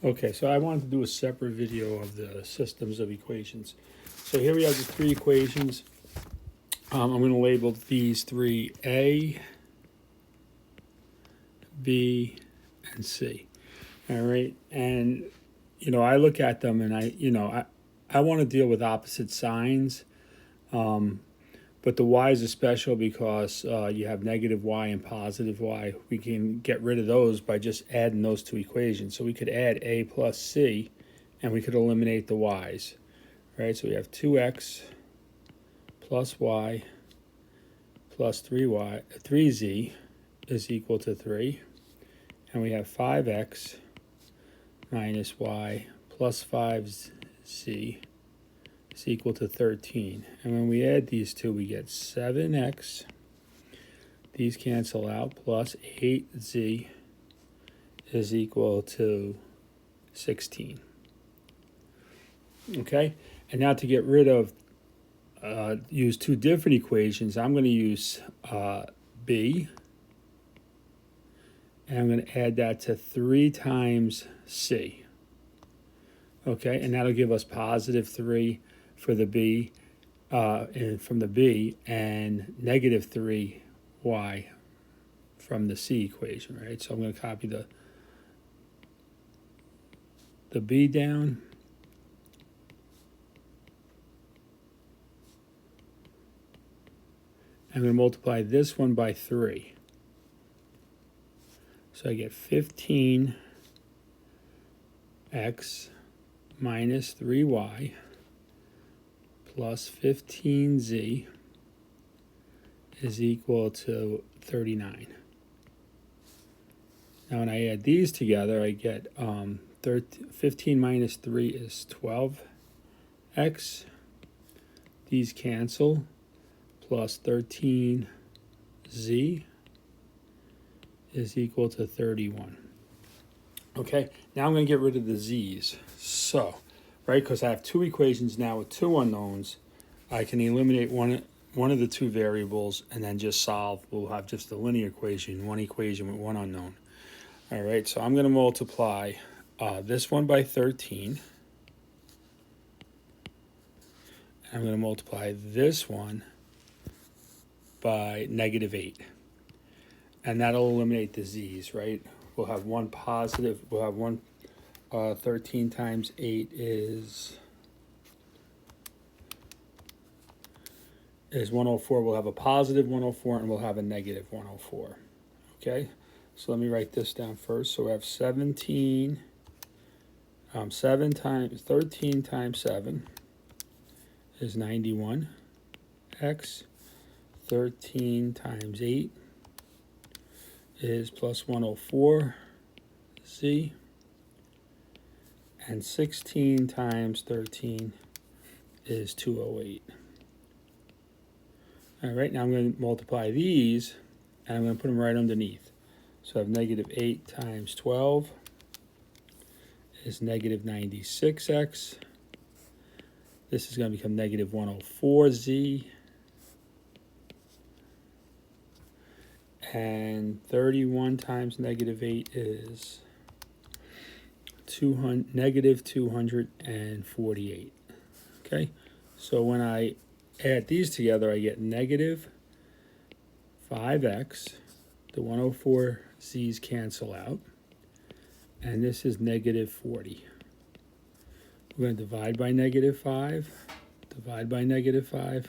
Okay, so I wanted to do a separate video of the systems of equations. So here we have the three equations. I'm going to label these three A, B, and C. All right, and I look at them and I want to deal with opposite signs. But the y's are special because you have negative y and positive y. We can get rid of those by just adding those two equations. So we could add a plus c, and we could eliminate the y's. Right? So we have 2x plus y plus 3z is equal to 3. And we have 5x minus y plus 5z is equal to 13. And when we add these two, we get 7x, these cancel out, plus 8z is equal to 16. Okay? And now to get rid of, use two different equations, I'm going to use b, and I'm going to add that to 3 times c. Okay? And that'll give us positive 3 for the b, and from the b, and negative 3y from the c equation, right? So I'm going to copy the b down. I'm going to multiply this one by 3. So I get 15x minus 3y plus 15z is equal to 39. Now when I add these together, I get 15 minus 3 is 12x. These cancel, plus 13z is equal to 31. Okay, now I'm going to get rid of the z's. So, right, because I have two equations now with two unknowns, I can eliminate one of the two variables and then just solve. We'll have just a linear equation, one equation with one unknown. All right, so I'm going to multiply this one by 13. I'm going to multiply this one by negative 8. And that'll eliminate the z's, right? We'll have one positive, we'll have 13 times 8 is 104. We'll have a positive 104 and we'll have a negative 104. Okay, so let me write this down first. So we have 7 times 13 times 7 is 91. X 13 times 8 is plus 104 z, and 16 times 13 is 208. All right, now I'm going to multiply these, and I'm going to put them right underneath. So I have negative 8 times 12 is negative 96x. This is going to become negative 104z. And 31 times negative 8 is negative 248. Okay, so when I add these together, I get negative 5x. The 104z's cancel out. And this is negative 40. We're going to divide by negative 5. Divide by negative 5.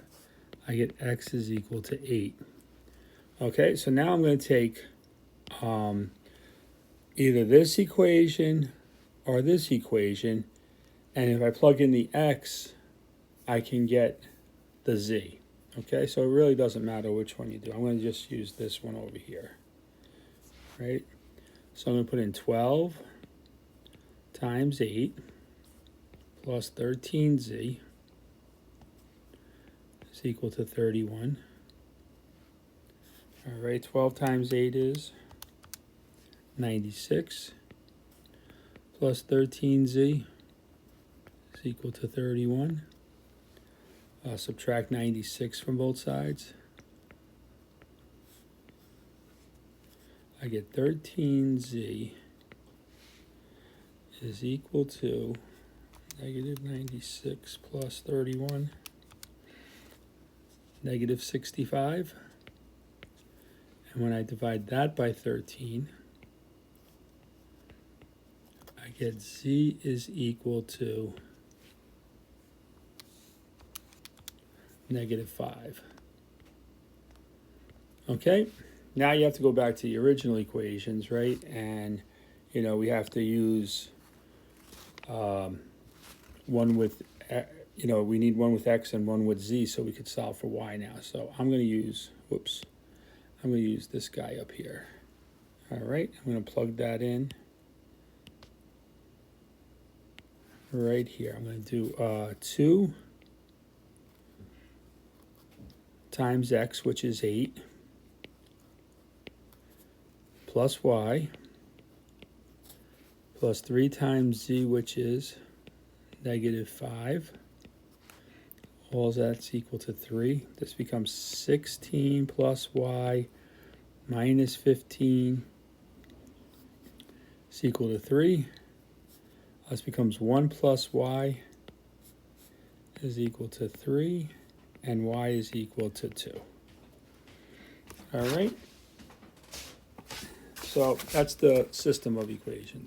I get x is equal to 8. Okay, so now I'm going to take either this equation or this equation, and if I plug in the x, I can get the z. Okay, so it really doesn't matter which one you do. I'm going to just use this one over here. Right? So I'm going to put in 12 times 8 plus 13z is equal to 31. All right, 12 times 8 is 96 plus 13z is equal to 31. Subtract 96 from both sides. I get 13z is equal to negative 96 plus 31, negative 65. And when I divide that by 13, I get z is equal to negative 5. Okay, now you have to go back to the original equations, right? And, you know, we have to use one with, you know, we need one with x and one with z so we could solve for y now. So I'm going to use, I'm going to use this guy up here. All right, I'm going to plug that in right here. I'm going to do 2 times x, which is 8, plus y, plus 3 times z, which is negative 5. All that's equal to 3. This becomes 16 plus y minus 15 is equal to 3. This becomes 1 plus y is equal to 3, and y is equal to 2. All right? So that's the system of equations.